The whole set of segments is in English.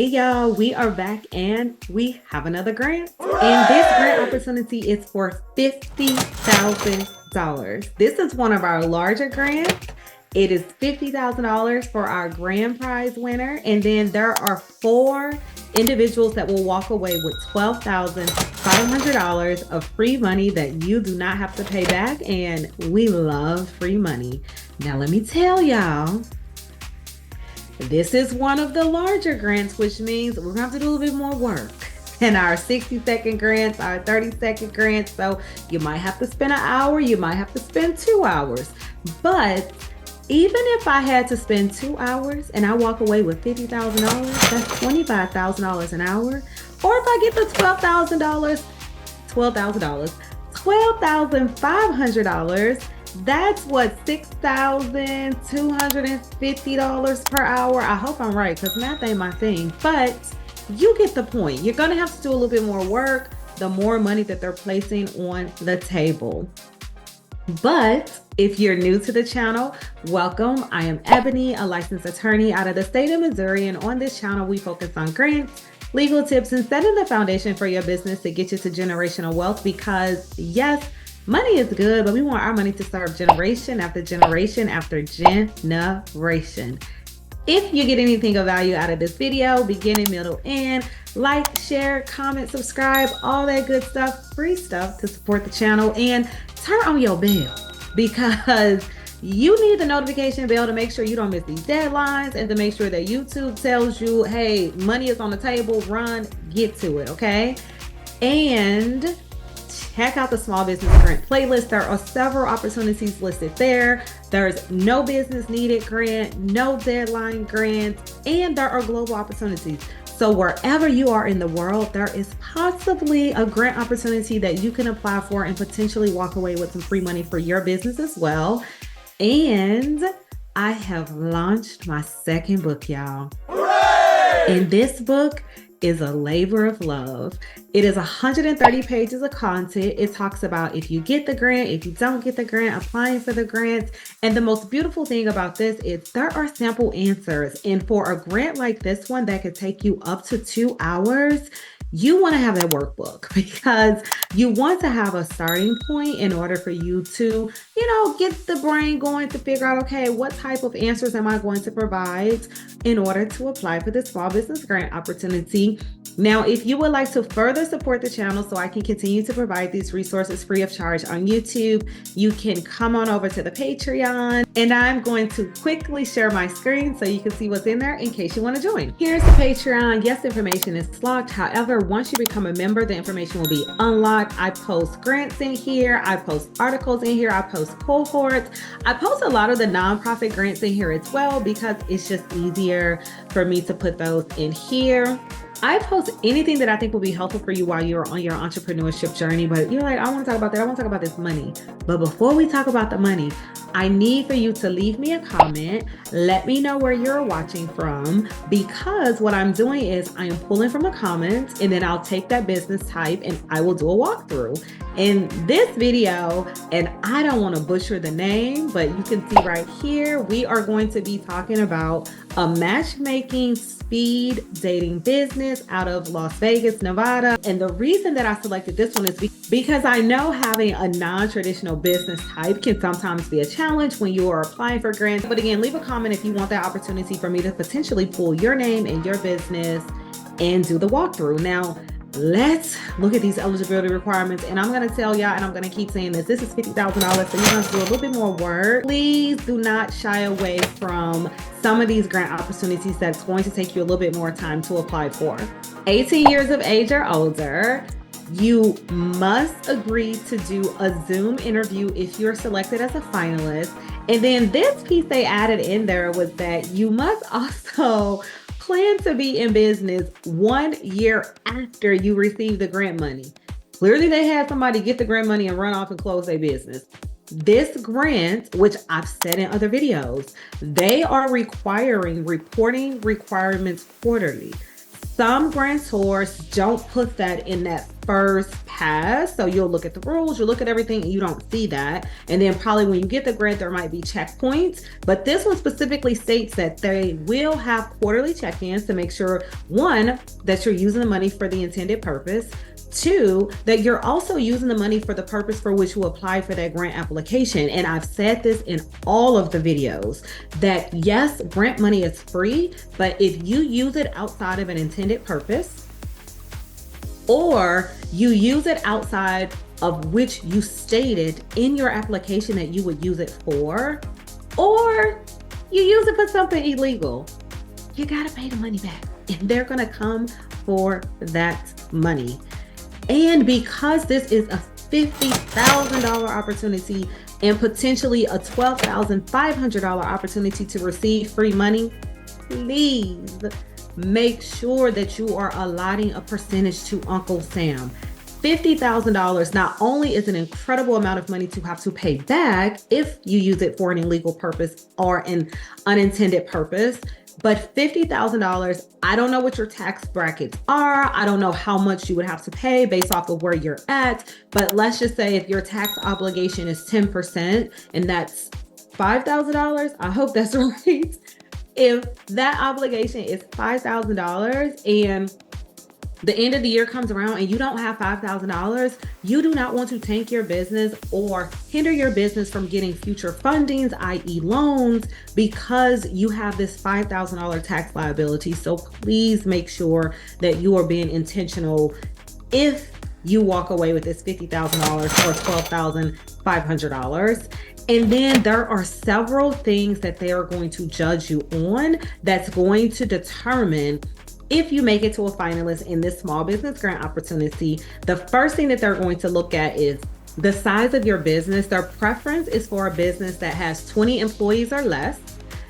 y'all, we are back and we have another grant. And this grant opportunity is for $50,000. This is one of our larger grants. It is $50,000 for our grand prize winner. And then there are 4 individuals that will walk away with $12,500 of free money that you do not have to pay back. And we love free money. Now, let me tell y'all, this is one of the larger grants, which means we're gonna have to do a little bit more work than our 60-second grants, our 30-second grants. So you might have to spend an hour, you might have to spend 2 hours. But even if I had to spend 2 hours and I walk away with $50,000, that's $25,000 an hour. Or if I get the $12,500, that's what, $6,250 per hour. I hope I'm right, because math ain't my thing, but you get the point. You're gonna have to do a little bit more work the more money that they're placing on the table. But if you're new to the channel, welcome. I am Ebony, a licensed attorney out of the state of Missouri, and on this channel we focus on grants, legal tips, and setting the foundation for your business to get you to generational wealth. Because yes, money is good, but we want our money to serve generation after generation after generation. If you get anything of value out of this video, beginning, middle, end, like, share, comment, subscribe, all that good stuff, free stuff to support the channel, and turn on your bell because you need the notification bell to make sure you don't miss these deadlines and to make sure that YouTube tells you, hey, money is on the table, run, get to it, okay? And check out the small business grant playlist. There are several opportunities listed there. There's no business needed grant, no deadline grant, and there are global opportunities. So wherever you are in the world, there is possibly a grant opportunity that you can apply for and potentially walk away with some free money for your business as well. And I have launched my second book, y'all. Hooray! And this book is a labor of love. It is 130 pages of content. It talks about if you get the grant, if you don't get the grant, applying for the grant. And the most beautiful thing about this is there are sample answers. And for a grant like this one that could take you up to 2 hours, you want to have that workbook because you want to have a starting point in order for you to, get the brain going to figure out, okay, what type of answers am I going to provide in order to apply for this small business grant opportunity. Now, if you would like to further support the channel so I can continue to provide these resources free of charge on YouTube, you can come on over to the Patreon, and I'm going to quickly share my screen so you can see what's in there in case you want to join. Here's the Patreon. Yes, information is locked. However, once you become a member, the information will be unlocked. I post grants in here. I post articles in here. I post cohorts. I post a lot of the nonprofit grants in here as well because it's just easier for me to put those in here. I post anything that I think will be helpful for you while you're on your entrepreneurship journey, but you're like, I want to talk about that. I want to talk about this money. But before we talk about the money, I need for you to leave me a comment. Let me know where you're watching from, because what I'm doing is I am pulling from the comments and then I'll take that business type and I will do a walkthrough. In this video, and I don't want to butcher the name, but you can see right here, we are going to be talking about a matchmaking speed dating business out of Las Vegas, Nevada. And the reason that I selected this one is because I know having a non-traditional business type can sometimes be a challenge when you are applying for grants. But again, leave a comment if you want that opportunity for me to potentially pull your name and your business and do the walkthrough. Now, let's look at these eligibility requirements. And I'm going to tell y'all, and I'm going to keep saying this, this is $50,000. So you're going to do a little bit more work. Please do not shy away from some of these grant opportunities that's going to take you a little bit more time to apply for. 18 years of age or older. You must agree to do a Zoom interview if you're selected as a finalist. And then this piece they added in there was that you must also plan to be in business 1 year after you receive the grant money. Clearly they had somebody get the grant money and run off and close their business. This grant, which I've said in other videos, they are requiring reporting requirements quarterly. Some grantors don't put that in that first pass. So you'll look at the rules, you'll look at everything, and you don't see that. And then probably when you get the grant, there might be checkpoints. But this one specifically states that they will have quarterly check-ins to make sure, one, that you're using the money for the intended purpose. Two, that you're also using the money for the purpose for which you applied for that grant application. And I've said this in all of the videos that yes, grant money is free, but if you use it outside of an intended purpose, or you use it outside of which you stated in your application that you would use it for, or you use it for something illegal, you gotta pay the money back. And they're gonna come for that money. And because this is a $50,000 opportunity and potentially a $12,500 opportunity to receive free money, please make sure that you are allotting a percentage to Uncle Sam. $50,000 not only is an incredible amount of money to have to pay back if you use it for an illegal purpose or an unintended purpose, but $50,000, I don't know what your tax brackets are. I don't know how much you would have to pay based off of where you're at. But let's just say if your tax obligation is 10% and that's $5,000, I hope that's right. If that obligation is $5,000 and the end of the year comes around and you don't have $5,000, you do not want to tank your business or hinder your business from getting future fundings, i.e. loans, because you have this $5,000 tax liability. So please make sure that you are being intentional if you walk away with this $50,000 or $12,500. And then there are several things that they are going to judge you on that's going to determine if you make it to a finalist in this small business grant opportunity. The first thing that they're going to look at is the size of your business. Their preference is for a business that has 20 employees or less.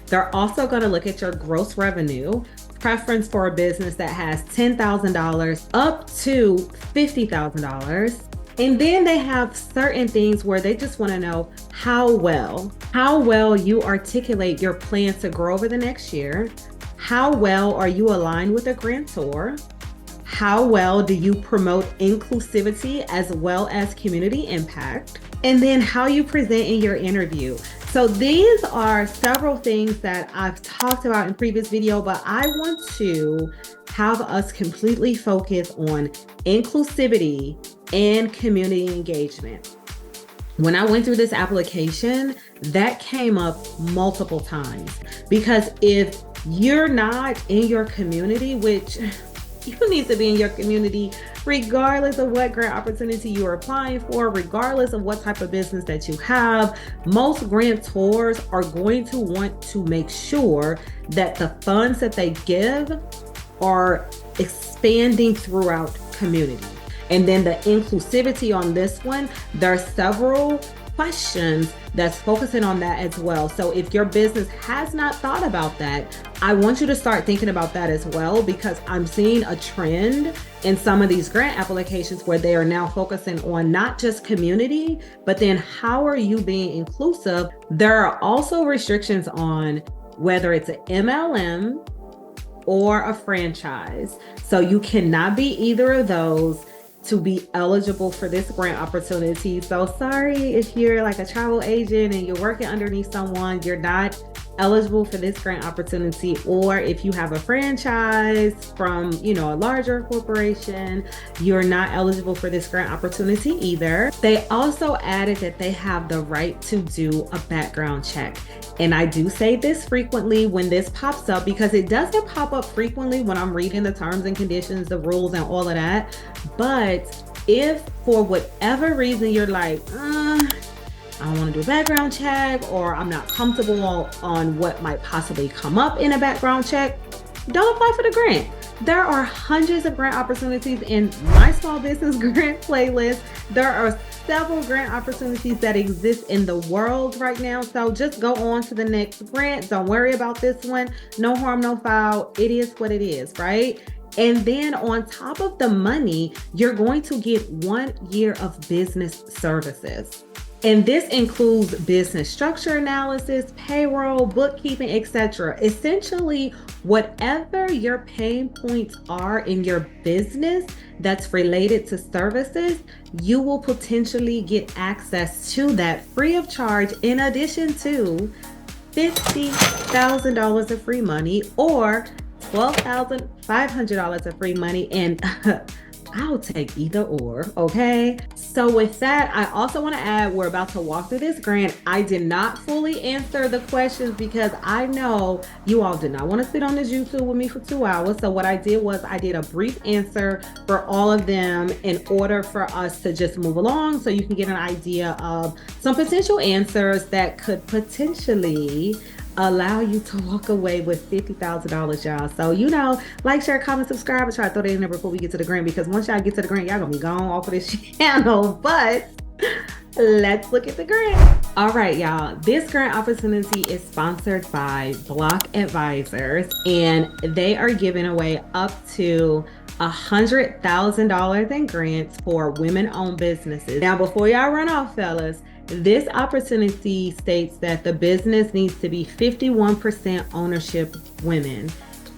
They're also going to look at your gross revenue. Preference for a business that has $10,000 up to $50,000. And then they have certain things where they just want to know how well you articulate your plans to grow over the next year. How well are you aligned with a grantor? How well do you promote inclusivity as well as community impact? And then how you present in your interview. So these are several things that I've talked about in previous video, but I want to have us completely focus on inclusivity and community engagement. When I went through this application, that came up multiple times, because if you're not in your community, which you need to be in your community regardless of what grant opportunity you are applying for, regardless of what type of business that you have, most grantors are going to want to make sure that the funds that they give are expanding throughout community. And then the inclusivity on this one, there are several questions that's focusing on that as well. So if your business has not thought about that, I want you to start thinking about that as well, because I'm seeing a trend in some of these grant applications where they are now focusing on not just community, but then how are you being inclusive? There are also restrictions on whether it's an MLM or a franchise. So you cannot be either of those to be eligible for this grant opportunity. So sorry if you're like a travel agent and you're working underneath someone, you're not eligible for this grant opportunity. Or if you have a franchise from, a larger corporation, you're not eligible for this grant opportunity either. They also added that they have the right to do a background check. And I do say this frequently when this pops up, because it doesn't pop up frequently when I'm reading the terms and conditions, the rules and all of that. But if for whatever reason you're like, I don't want to do a background check, or I'm not comfortable on what might possibly come up in a background check, don't apply for the grant. There are hundreds of grant opportunities in my small business grant playlist. There are several grant opportunities that exist in the world right now. So just go on to the next grant. Don't worry about this one. No harm, no foul. It is what it is, right? And then on top of the money, you're going to get 1 year of business services. And this includes business structure analysis, payroll, bookkeeping, etc. Essentially, whatever your pain points are in your business that's related to services, you will potentially get access to that free of charge, in addition to $50,000 of free money or $12,500 of free money. And I'll take either or, okay? So with that, I also want to add, we're about to walk through this grant. I did not fully answer the questions because I know you all did not want to sit on this YouTube with me for 2 hours. So what I did was I did a brief answer for all of them in order for us to just move along so you can get an idea of some potential answers that could potentially allow you to walk away with $50,000, y'all. So, like, share, comment, subscribe, and try to throw that in there before we get to the grant, because once y'all get to the grant, y'all gonna be gone off of this channel. But let's look at the grant. All right, y'all. This grant opportunity is sponsored by Block Advisors, and they are giving away up to $100,000 in grants for women-owned businesses. Now, before y'all run off, fellas, this opportunity states that the business needs to be 51% ownership women.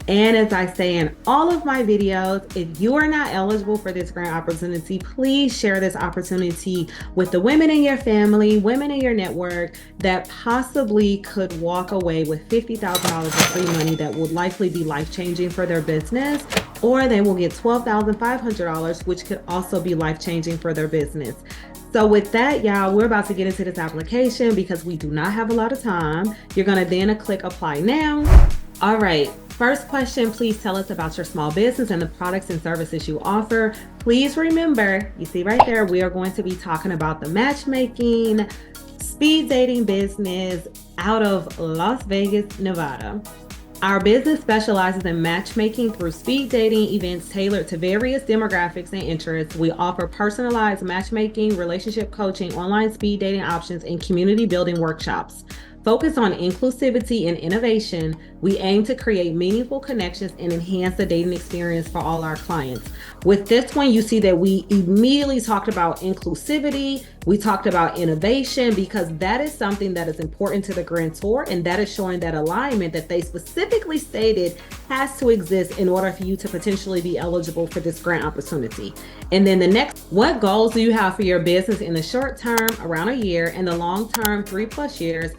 And as I say in all of my videos, if you are not eligible for this grant opportunity, please share this opportunity with the women in your family, women in your network that possibly could walk away with $50,000 of free money that would likely be life-changing for their business, or they will get $12,500, which could also be life-changing for their business. So with that, y'all, we're about to get into this application because we do not have a lot of time. You're gonna then click apply now. All right, first question, please tell us about your small business and the products and services you offer. Please remember, you see right there, we are going to be talking about the matchmaking, speed dating business out of Las Vegas, Nevada. Our business specializes in matchmaking through speed dating events tailored to various demographics and interests. We offer personalized matchmaking, relationship coaching, online speed dating options, and community building workshops. Focused on inclusivity and innovation, we aim to create meaningful connections and enhance the dating experience for all our clients. With this one, you see that we immediately talked about inclusivity. We talked about innovation because that is something that is important to the grantor, and that is showing that alignment that they specifically stated has to exist in order for you to potentially be eligible for this grant opportunity. And then the next, what goals do you have for your business in the short term, around a year, and the long term, 3+ years?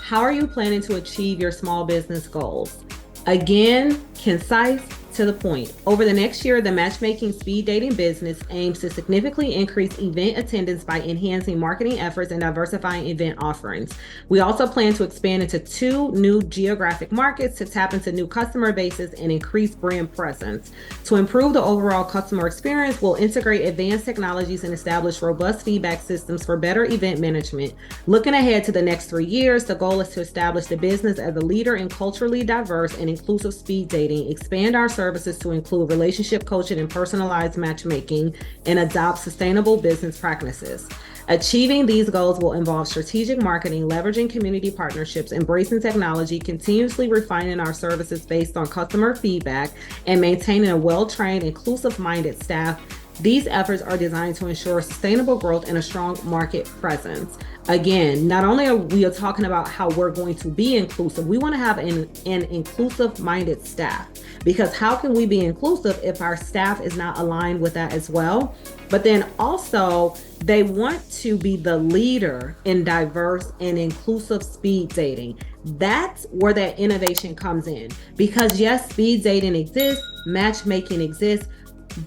How are you planning to achieve your small business goals? Again, concise, to the point. Over the next year, the matchmaking speed dating business aims to significantly increase event attendance by enhancing marketing efforts and diversifying event offerings. We also plan to expand into 2 new geographic markets to tap into new customer bases and increase brand presence. To improve the overall customer experience, we'll integrate advanced technologies and establish robust feedback systems for better event management. Looking ahead to the next 3 years, the goal is to establish the business as a leader in culturally diverse and inclusive speed dating, expand our services to include relationship coaching and personalized matchmaking, and adopt sustainable business practices. Achieving these goals will involve strategic marketing, leveraging community partnerships, embracing technology, continuously refining our services based on customer feedback, and maintaining a well-trained, inclusive-minded staff. These efforts are designed to ensure sustainable growth and a strong market presence. Again, not only are we talking about how we're going to be inclusive, we want to have an inclusive-minded staff, because how can we be inclusive if our staff is not aligned with that as well? But then also, they want to be the leader in diverse and inclusive speed dating. That's where that innovation comes in. Because yes, speed dating exists, matchmaking exists,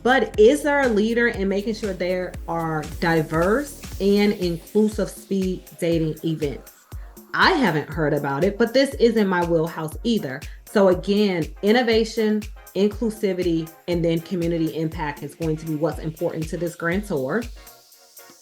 but is there a leader in making sure there are diverse and inclusive speed dating events? I haven't heard about it, but this isn't my wheelhouse either. So again, innovation, inclusivity, and then community impact is going to be what's important to this grantor.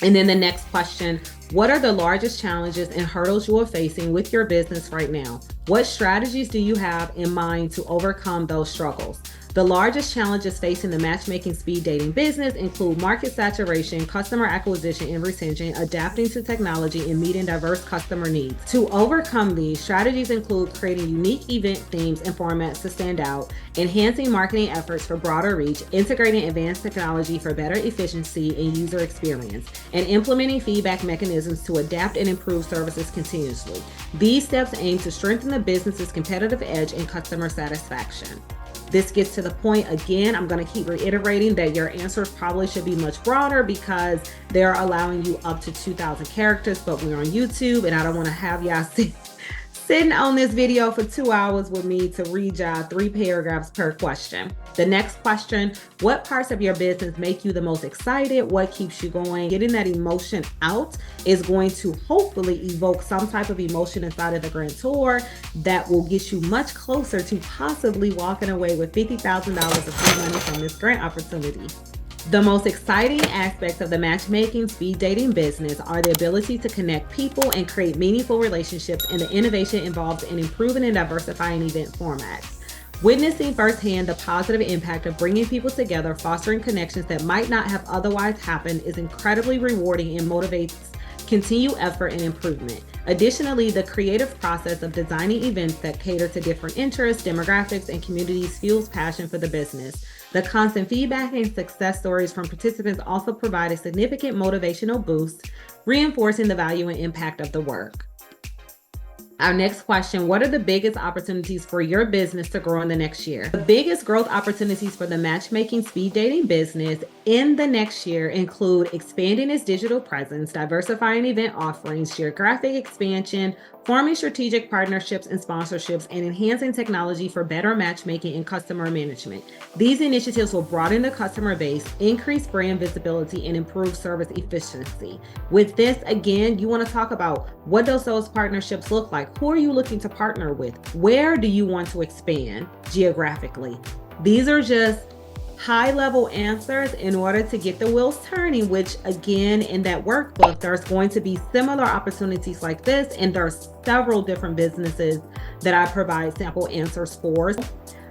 And then the next question, what are the largest challenges and hurdles you are facing with your business right now? What strategies do you have in mind to overcome those struggles? The largest challenges facing the matchmaking speed dating business include market saturation, customer acquisition and retention, adapting to technology, and meeting diverse customer needs. To overcome these, strategies include creating unique event themes and formats to stand out, enhancing marketing efforts for broader reach, integrating advanced technology for better efficiency and user experience, and implementing feedback mechanisms to adapt and improve services continuously. These steps aim to strengthen the business's competitive edge and customer satisfaction. This gets to the point again. I'm going to keep reiterating that your answers probably should be much broader because they're allowing you up to 2,000 characters, but we're on YouTube and I don't want to have y'all sitting on this video for 2 hours with me to read y'all 3 paragraphs per question. The next question, what parts of your business make you the most excited? What keeps you going? Getting that emotion out is going to hopefully evoke some type of emotion inside of the grantor that will get you much closer to possibly walking away with $50,000 of free money from this grant opportunity. The most exciting aspects of the matchmaking speed dating business are the ability to connect people and create meaningful relationships, and the innovation involved in improving and diversifying event formats. Witnessing firsthand the positive impact of bringing people together, fostering connections that might not have otherwise happened is incredibly rewarding and motivates continued effort and improvement. Additionally, the creative process of designing events that cater to different interests, demographics, and communities fuels passion for the business. The constant feedback and success stories from participants also provide a significant motivational boost, reinforcing the value and impact of the work. Our next question, what are the biggest opportunities for your business to grow in the next year? The biggest growth opportunities for the matchmaking speed dating business in the next year include expanding its digital presence, diversifying event offerings, geographic expansion, forming strategic partnerships and sponsorships, and enhancing technology for better matchmaking and customer management. These initiatives will broaden the customer base, increase brand visibility, and improve service efficiency. With this, again, you want to talk about what does those partnerships look like? Who are you looking to partner with? Where do you want to expand geographically? These are just high-level answers in order to get the wheels turning, which again, in that workbook, there's going to be similar opportunities like this, and there are several different businesses that I provide sample answers for.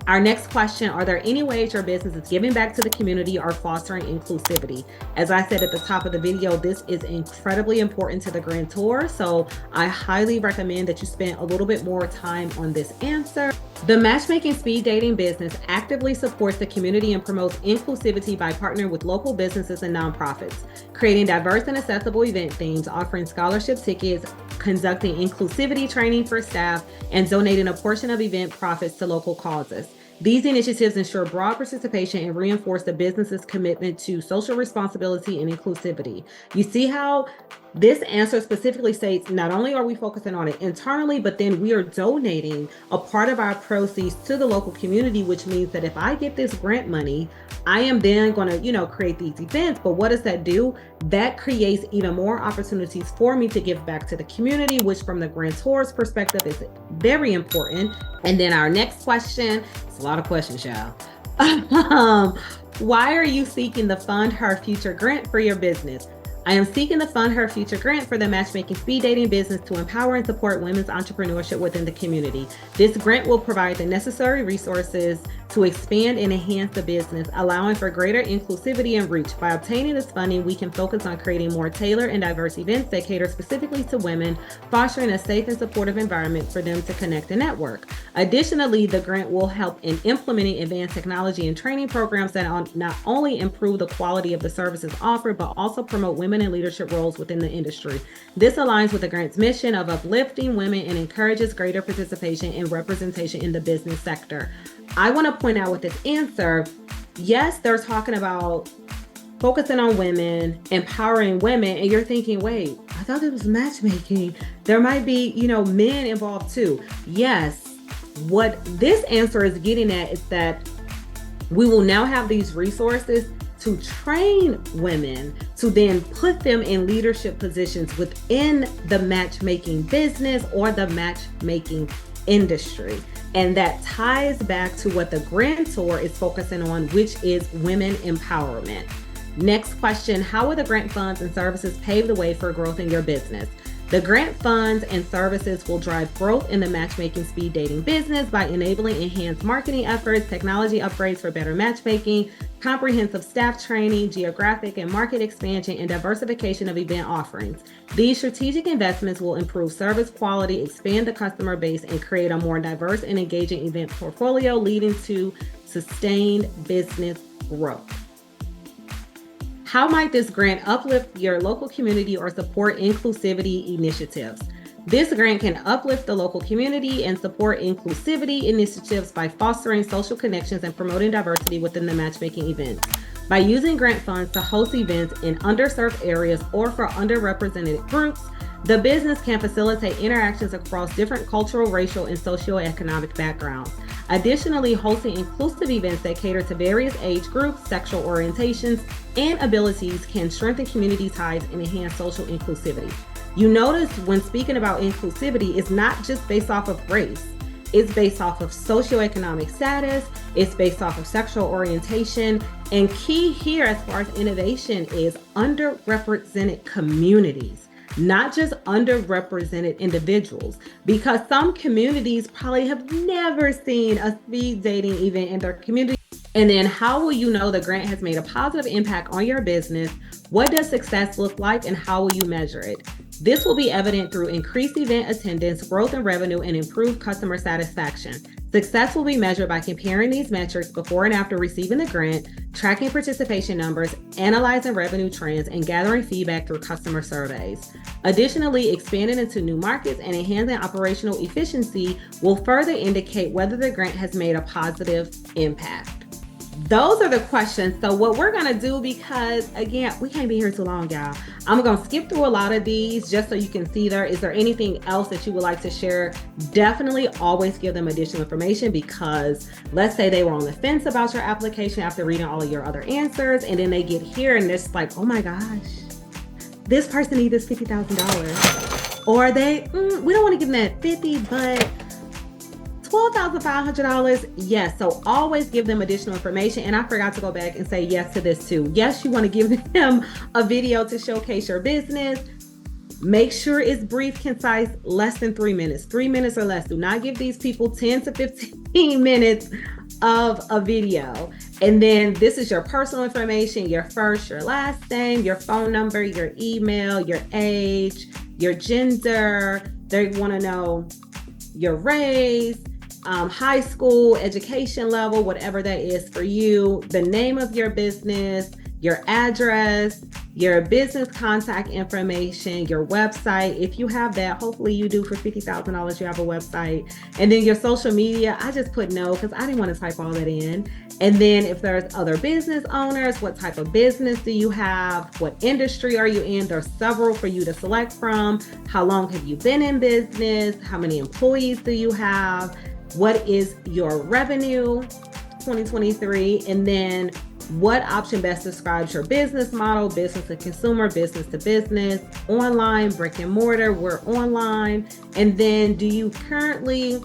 Our next question, are there any ways your business is giving back to the community or fostering inclusivity? As I said at the top of the video, this is incredibly important to the grantor, so I highly recommend that you spend a little bit more time on this answer. The matchmaking speed dating business actively supports the community and promotes inclusivity by partnering with local businesses and nonprofits, creating diverse and accessible event themes, offering scholarship tickets, conducting inclusivity training for staff, and donating a portion of event profits to local causes. These initiatives ensure broad participation and reinforce the business's commitment to social responsibility and inclusivity. You see how this answer specifically states not only are we focusing on it internally, but then we are donating a part of our proceeds to the local community, which means that if I get this grant money, I am then going to, create these events. But what does that do? That creates even more opportunities for me to give back to the community, which from the grantor's perspective is very important. And then our next question, it's a lot of questions, y'all. Why are you seeking the Fund Her Future grant for your business? I am seeking the Fund Her Future grant for the matchmaking speed dating business to empower and support women's entrepreneurship within the community. This grant will provide the necessary resources to expand and enhance the business, allowing for greater inclusivity and reach. By obtaining this funding, we can focus on creating more tailored and diverse events that cater specifically to women, fostering a safe and supportive environment for them to connect and network. Additionally, the grant will help in implementing advanced technology and training programs that not only improve the quality of the services offered, but also promote women in leadership roles within the industry. This aligns with the grant's mission of uplifting women and encourages greater participation and representation in the business sector. I want to point out with this answer, yes, they're talking about focusing on women, empowering women, and you're thinking, wait, I thought it was matchmaking. There might be, men involved too. Yes, what this answer is getting at is that we will now have these resources to train women to then put them in leadership positions within the matchmaking business or the matchmaking industry. And that ties back to what the grantor is focusing on, which is women empowerment. Next question, how will the grant funds and services pave the way for growth in your business? The grant funds and services will drive growth in the matchmaking speed dating business by enabling enhanced marketing efforts, technology upgrades for better matchmaking, comprehensive staff training, geographic and market expansion, and diversification of event offerings. These strategic investments will improve service quality, expand the customer base, and create a more diverse and engaging event portfolio, leading to sustained business growth. How might this grant uplift your local community or support inclusivity initiatives? This grant can uplift the local community and support inclusivity initiatives by fostering social connections and promoting diversity within the matchmaking events. By using grant funds to host events in underserved areas or for underrepresented groups, the business can facilitate interactions across different cultural, racial, and socioeconomic backgrounds. Additionally, hosting inclusive events that cater to various age groups, sexual orientations, and abilities can strengthen community ties and enhance social inclusivity. You notice when speaking about inclusivity, it's not just based off of race. It's based off of socioeconomic status. It's based off of sexual orientation. And key here as far as innovation is underrepresented communities, not just underrepresented individuals, because some communities probably have never seen a speed dating event in their community. And then how will you know the grant has made a positive impact on your business? What does success look like and how will you measure it? This will be evident through increased event attendance, growth in revenue, and improved customer satisfaction. Success will be measured by comparing these metrics before and after receiving the grant, tracking participation numbers, analyzing revenue trends, and gathering feedback through customer surveys. Additionally, expanding into new markets and enhancing operational efficiency will further indicate whether the grant has made a positive impact. Those are the questions. So what we're going to do, because again, we can't be here too long, y'all. I'm going to skip through a lot of these just so you can see there. Is there anything else that you would like to share? Definitely always give them additional information, because let's say they were on the fence about your application after reading all of your other answers, and then they get here and it's like, oh my gosh, this person needs this $50,000. Or they, we don't want to give them that 50, but $12,500. Yes. So always give them additional information. And I forgot to go back and say yes to this too. Yes, you want to give them a video to showcase your business. Make sure it's brief, concise, less than 3 minutes, 3 minutes or less. Do not give these people 10 to 15 minutes of a video. And then this is your personal information, your first, your last name, your phone number, your email, your age, your gender. They want to know your race, high school education level, whatever that is for you, the name of your business, your address, your business contact information, your website. If you have that, hopefully you do. For $50,000, you have a website. And then your social media, I just put no because I didn't want to type all that in. And then if there's other business owners, what type of business do you have? What industry are you in? There's several for you to select from. How long have you been in business? How many employees do you have? What is your revenue 2023? And then what option best describes your business model? Business to consumer, business to business, online, brick and mortar, we're online. And then do you currently,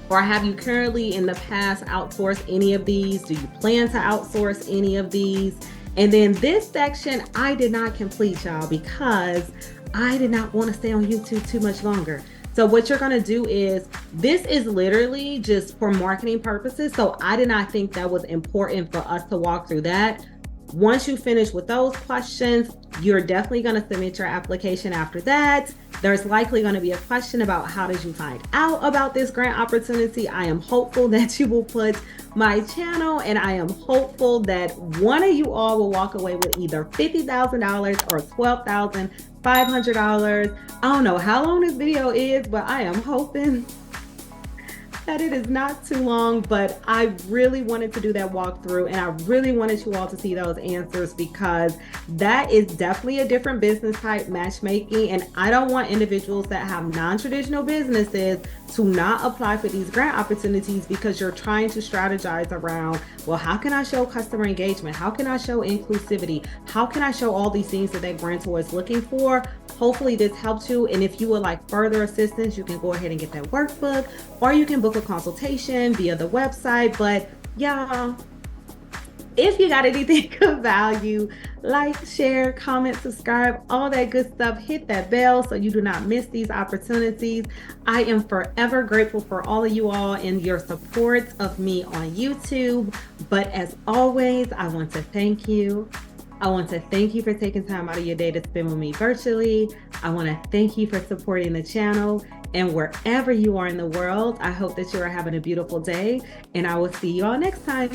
or have you currently in the past outsourced any of these? Do you plan to outsource any of these? And then this section I did not complete, y'all, because I did not want to stay on YouTube too much longer. So what you're going to do is, this is literally just for marketing purposes. So I did not think that was important for us to walk through that. Once you finish with those questions, you're definitely going to submit your application after that. There's likely going to be a question about how did you find out about this grant opportunity. I am hopeful that you will put my channel, and I am hopeful that one of you all will walk away with either $50,000 or $12,500. I don't know how long this video is, but I am hoping that it is not too long. But I really wanted to do that walkthrough, and I really wanted you all to see those answers, because that is definitely a different business type, matchmaking. And I don't want individuals that have non-traditional businesses to not apply for these grant opportunities, because you're trying to strategize around, well, how can I show customer engagement? How can I show inclusivity? How can I show all these things that that grantor is looking for? Hopefully this helps you. And if you would like further assistance, you can go ahead and get that workbook, or you can book a consultation via the website. But y'all, If you got anything of value, like, share, comment, subscribe, all that good stuff. Hit that bell so you do not miss these opportunities. I am forever grateful for all of you all and your support of me on YouTube. But as always, I want to thank you. I want to thank you for taking time out of your day to spend with me virtually. I want to thank you for supporting the channel. And wherever you are in the world, I hope that you are having a beautiful day. And I will see you all next time.